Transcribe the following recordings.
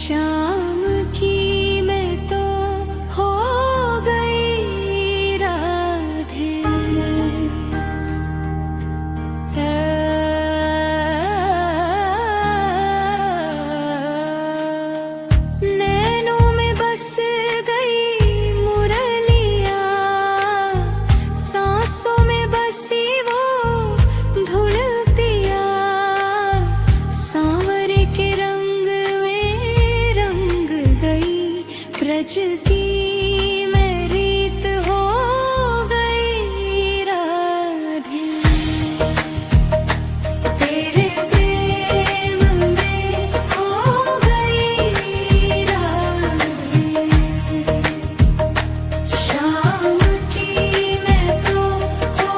शाम की मैं तो हो गई राधे। नैनों में बस गई मुरलिया, सांसों में बसी वो धुल पिया। सांवरे के रंग में रंग गई ब्रज की मैं रीत हो गई राधे। तेरे प्रेम में खो गई राधे। शाम की मैं तो हो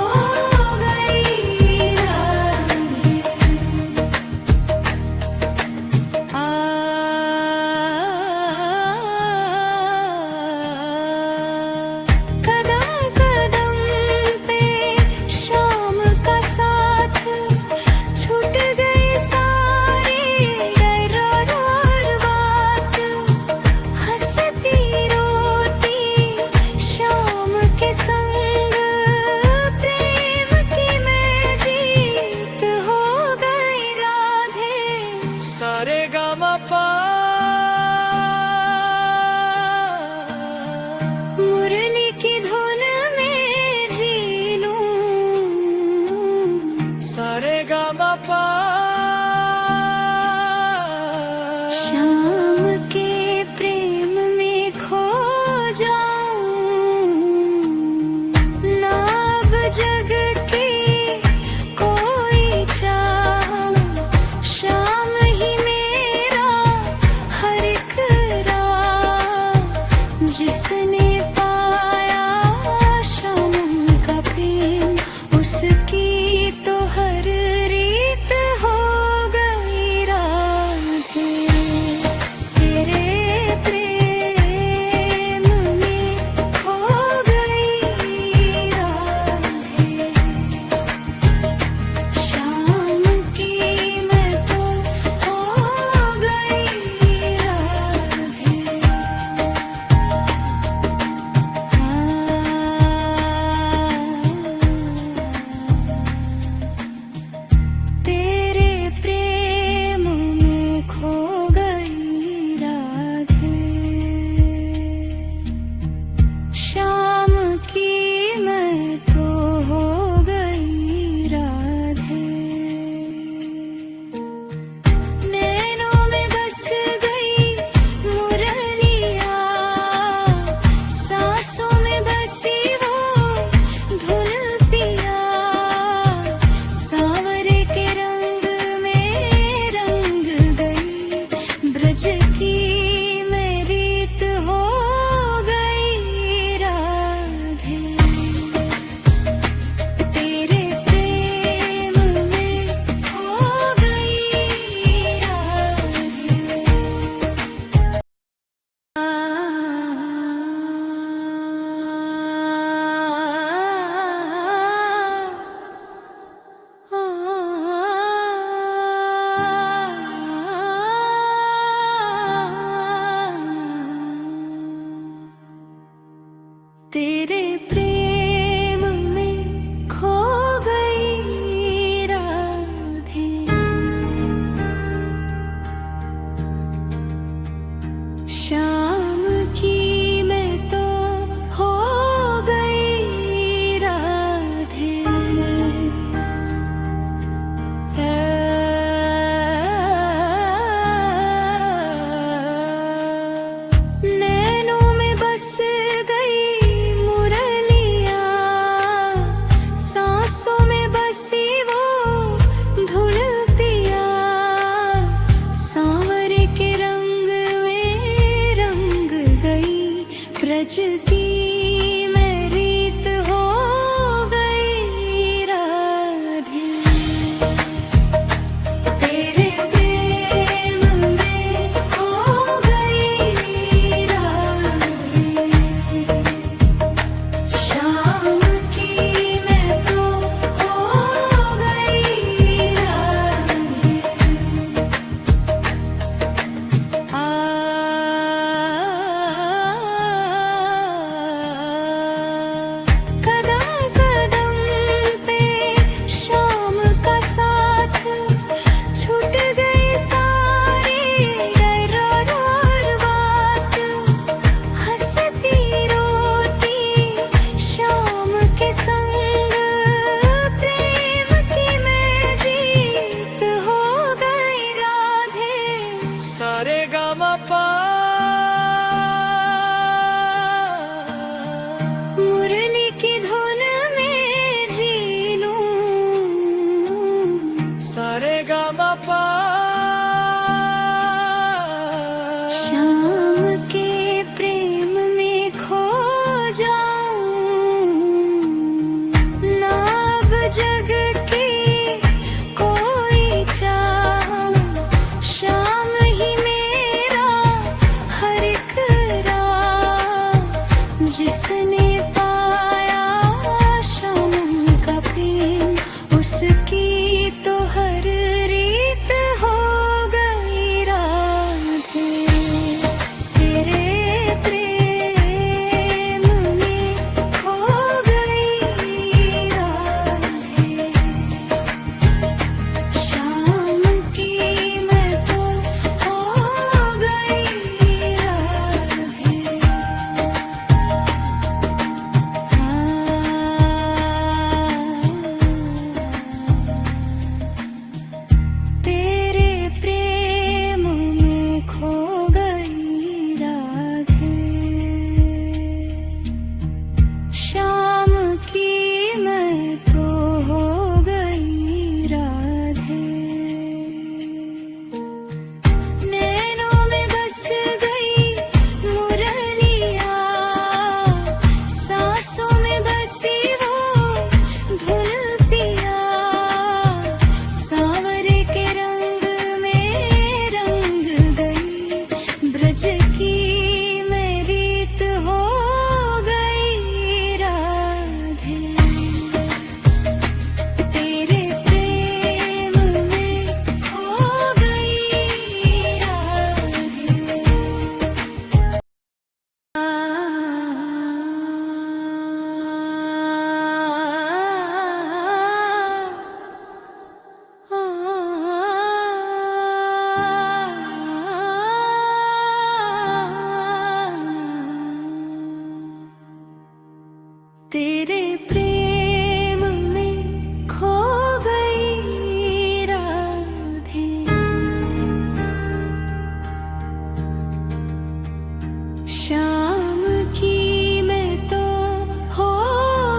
गई राधे। कदम कदम पे शाम का साथ छूट गई सारी डर और बात। हंसती रोती शाम के संग प्रेम की मैं जीत हो गई राधे। सारे गामा पा मुरली की धुन में जी लूं। सारे गामा पा शाम के प्रेम में खो जाऊं। ना अब जग की कोई चाह, शाम ही मेरा हर एक राह। जिसने पाया शाम का प्रेम, उसकी तो हर रीत हो गई राधे। तेरे प्रेम में खो गई राधे। शाम की मैं तो हो गई राधे। तेरे प्रेम में खो गई राधे। शाम की मैं तो हो गई राधे। नैनों में बस गई मुरलिया, सांसों में बसी वो धुल पिया। सांवरे के रंग में रंग गई ब्रज की मैं रीत हो गई राधे। तेरे प्रेम में खो गई राधे। तेरे प्रेम में खो गई राधे। शाम की मैं तो हो गई राधे। नैनों में बस गई मुरलिया, सांसों में बसी वो धुल पिया। सांवरे के रंग में रंग गई ब्रज की मैं रीत हो गई राधे। तेरे प्रेम में खो गई राधे। शाम की मैं तो हो गई राधे। मा पा। शाम के प्रेम में खो जाऊं, ना अब जग की कोई चाह। शाम ही मेरा हर एक राह, जिसने पाया शाम का प्रेम, उसकी तो हर रीत हो गई राधे। तेरे प्रेम में खो गई राधे। शाम की मैं तो हो गई राधे। तेरे प्रेम में खो गई राधे। शाम की मैं तो हो गई राधे। नैनों में बस गई मुरलिया, सांसों में बसी वो धुन पिया। सांवरे के रंग में रंग गई, ब्रज की मैं रीत हो गई राधे। तेरे प्रेम में खो गई राधे। तेरे प्रेम में खो गई राधे। शाम की मैं तो हो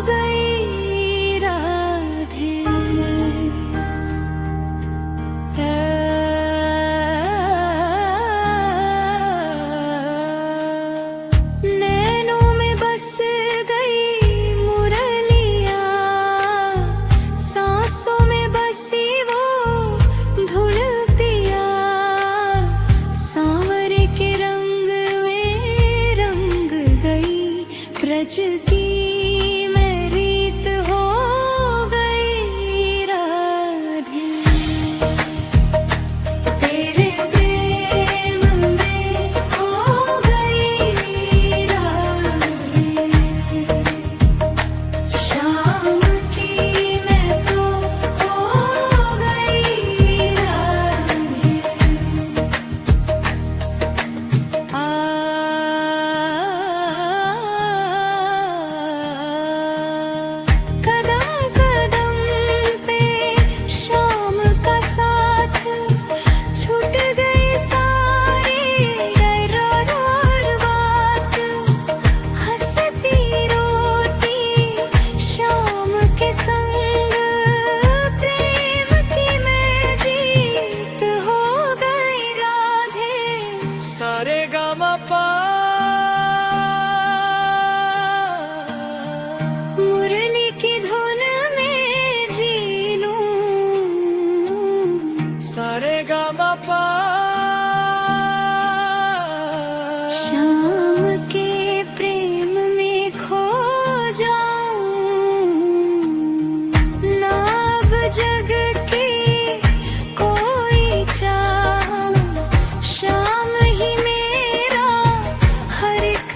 गई राधे। नैनों में बस गई मुरलिया, सांसों में बसी वो धुन पिया। सांवरे के रंग में रंग गई, ब्रज की मैं रीत हो गई राधे। तेरे प्रेम में खो गई राधे। शाम की मैं तो हो गई राधे। कदम कदम पे शाम का साथ, छूट गई सारी डर और बात। हंसती रोती शाम के संग, प्रेम की मैं जीत हो गई राधे। सारे गा मा पा। मुरली की धुन में जी लूं, सारे गा मा पा। शाम के प्रेम में खो जाऊं, ना अब जग की कोई चाह। शाम ही मेरा हर एक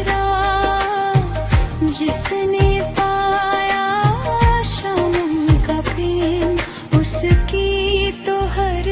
राह, जिसने पाया शाम का प्रेम, उसकी तो हर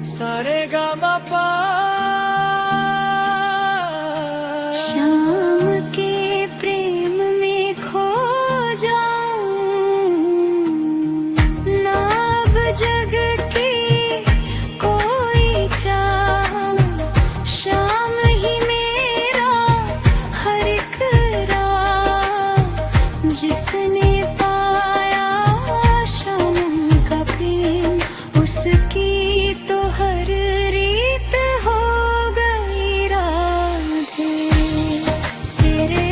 सारे गामा पा। शाम के प्रेम में खो जाऊं, ना अब जग की कोई चाह, शाम ही मेरा हर एक राह। जिसने पाया शाम का प्रेम, उसकी तो हर रीत हो गई राधे। तेरे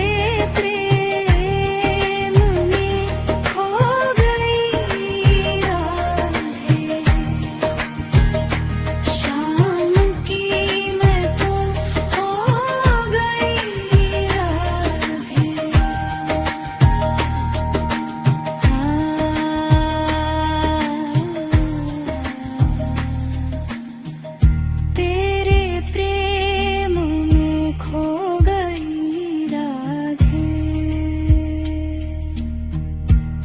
प्रेम में खो गई राधे। शाम की मैं तो हो गई राधे। तेरे प्रेम में खो गई राधे।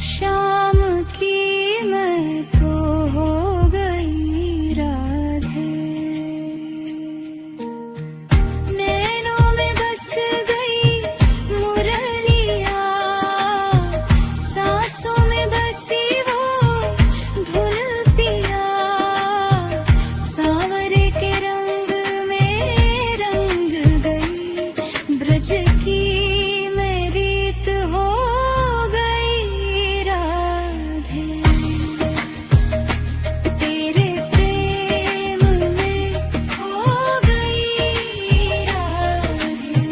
शाम की मैं तो हो गई राधे। नैनों में बस गई मुरलिया, सांसों में बसी वो धुन पिया। सांवरे के रंग में रंग गई, ब्रज की मैं रीत हो गई राधे। तेरे प्रेम में खो गई राधे।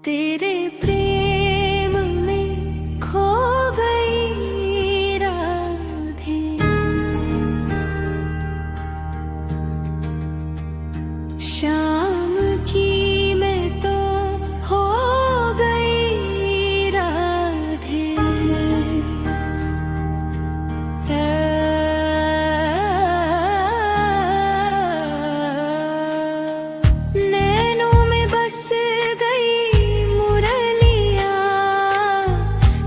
तेरे प्रेम में खो गई राधे। शाम की मैं तो हो गई राधे। नैनों में बस गई मुरलिया,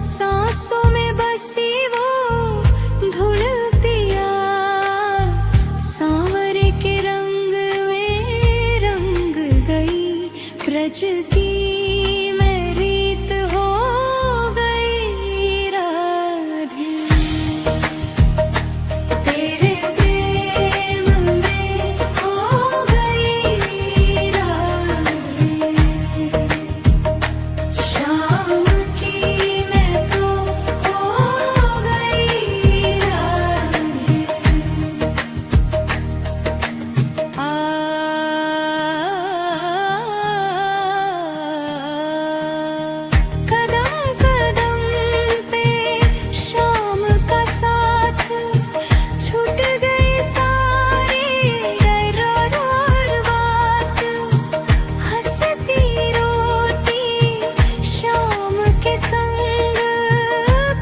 सांसों में बसी वो धुन पिया। सांवरे के रंग में रंग गई, ब्रज की मैं रीत हो गई राधे। तेरे प्रेम में खो गई राधे। शाम की मैं तो हो गई राधे। कदम कदम पे शाम का साथ, छूट गई सारी डर और बात। हंसती रोती शाम के संग,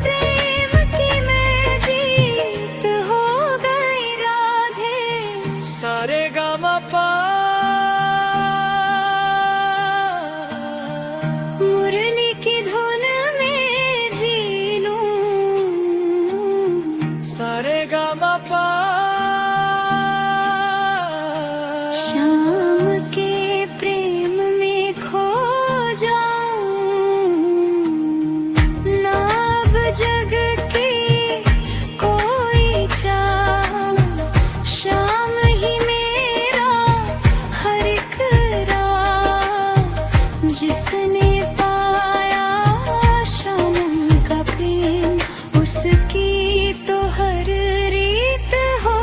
प्रेम की मैं जीत हो गई राधे। सारे गामा पा। मुरली की धुन में जी लूं, सारे गामा पा। शाम के प्रेम में खो जाऊं, ना अब जग की कोई चाह, शाम ही मेरा हर एक राह। जिसने पाया शाम का प्रेम, उसकी तो हर रीत हो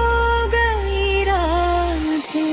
गई राधे।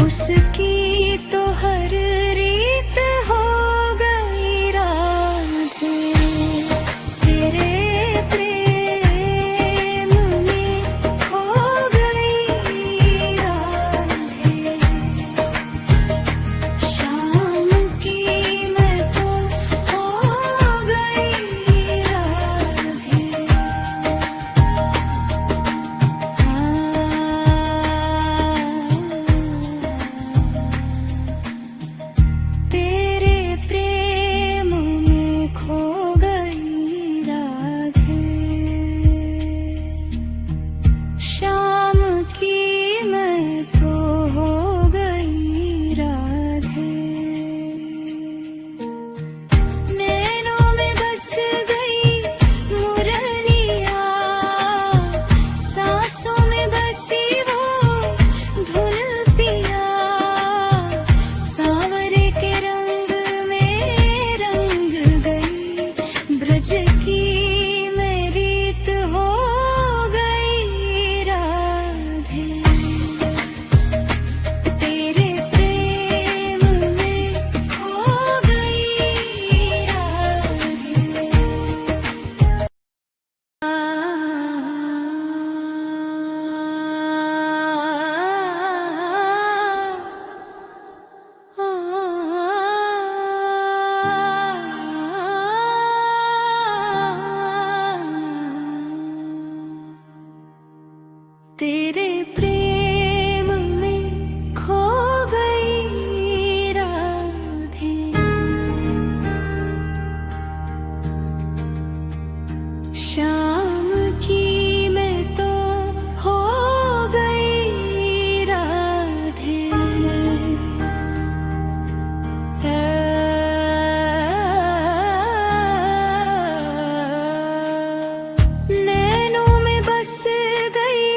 उसकी तो हर रीत हो गई राधे, तेरे प्रेम में खो गई राधे। शाम की मैं तो हो गई राधे। तेरे प्रेम में खो गई राधे। शाम की मैं तो हो गई राधे। नैनों में बस गई मुरलिया, सांसों में बसी वो धुन पिया। सांवरे के रंग में रंग गई, ब्रज की मैं रीत हो गई राधे। तेरे प्रेम में खो गई राधे। तेरे प्रेम में खो गई राधे। शाम की मैं तो हो गई राधे। नैनों में बस गई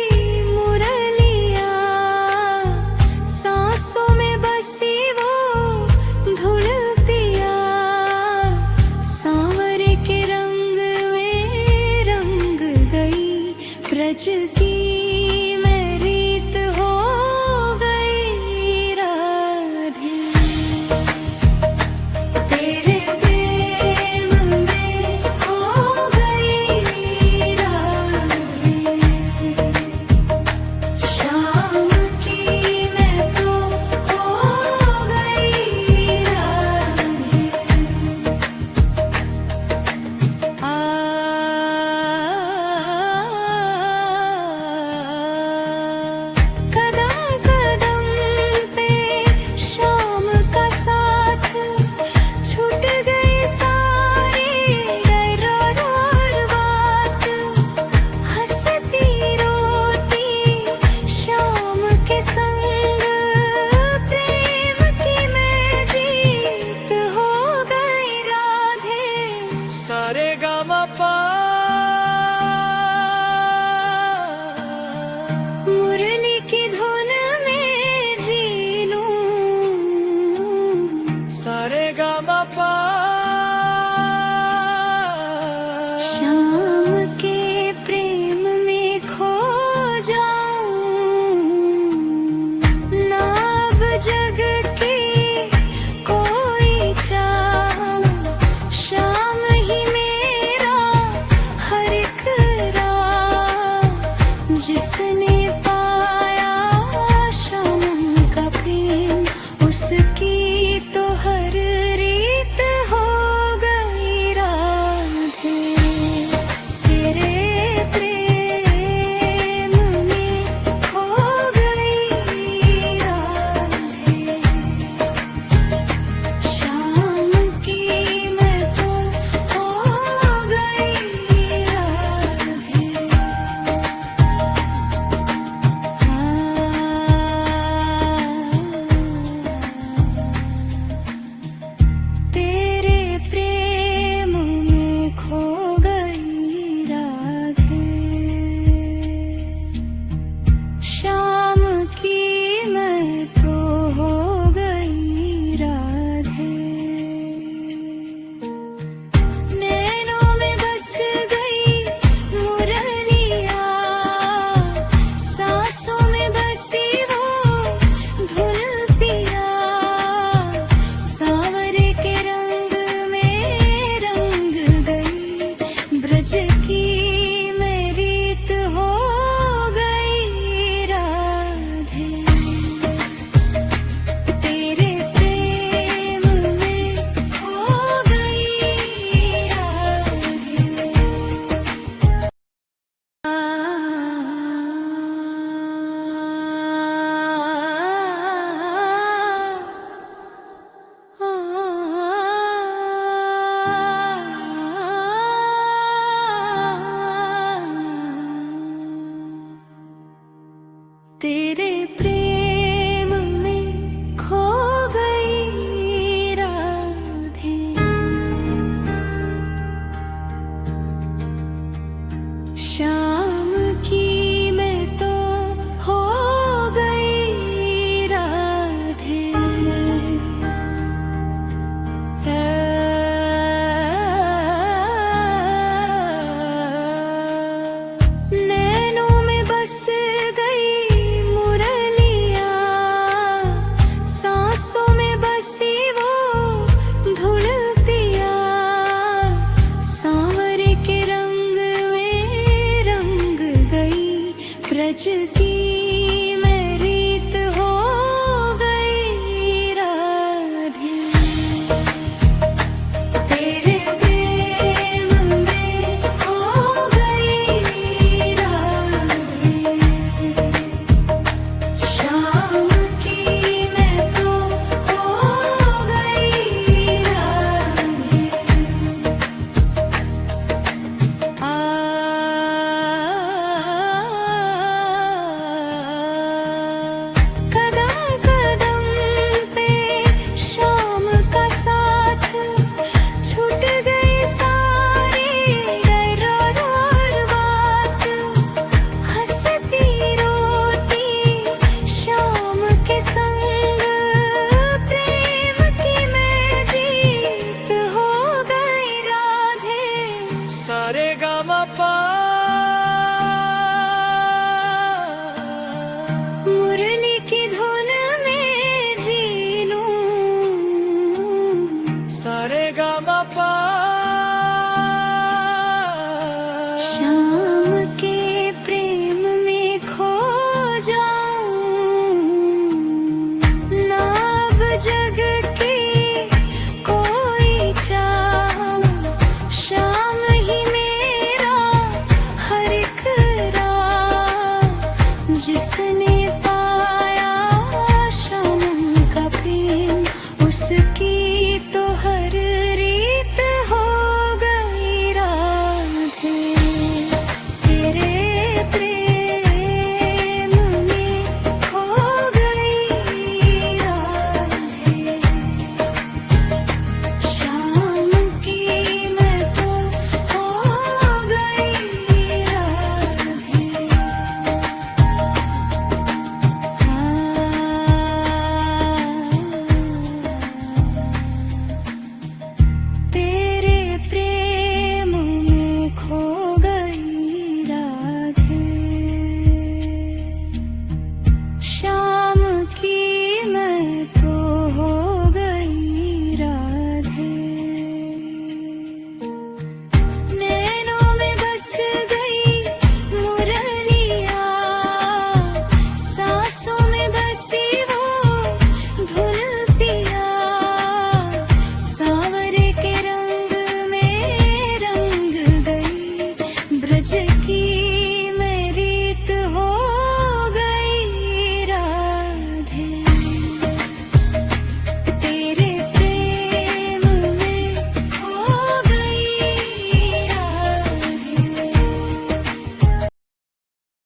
मुरलिया, सांसों में बसी वो धुन पिया। सांवरे के रंग में रंग गई, ब्रज की मैं रीत हो गई राधे। तेरे प्रेम में खो गई राधे। शाम की मैं तो हो गई राधे। कदम कदम पे शाम का साथ, छूट गई सारी डर और बात। हंसती रोती शाम के संग, प्रेम की मैं जीत हो गई राधे। सारे गामा पा, मुरली की धुन में जी लूं। सारे गामा पा। शाम के प्रेम में खो जाऊं, ना अब जग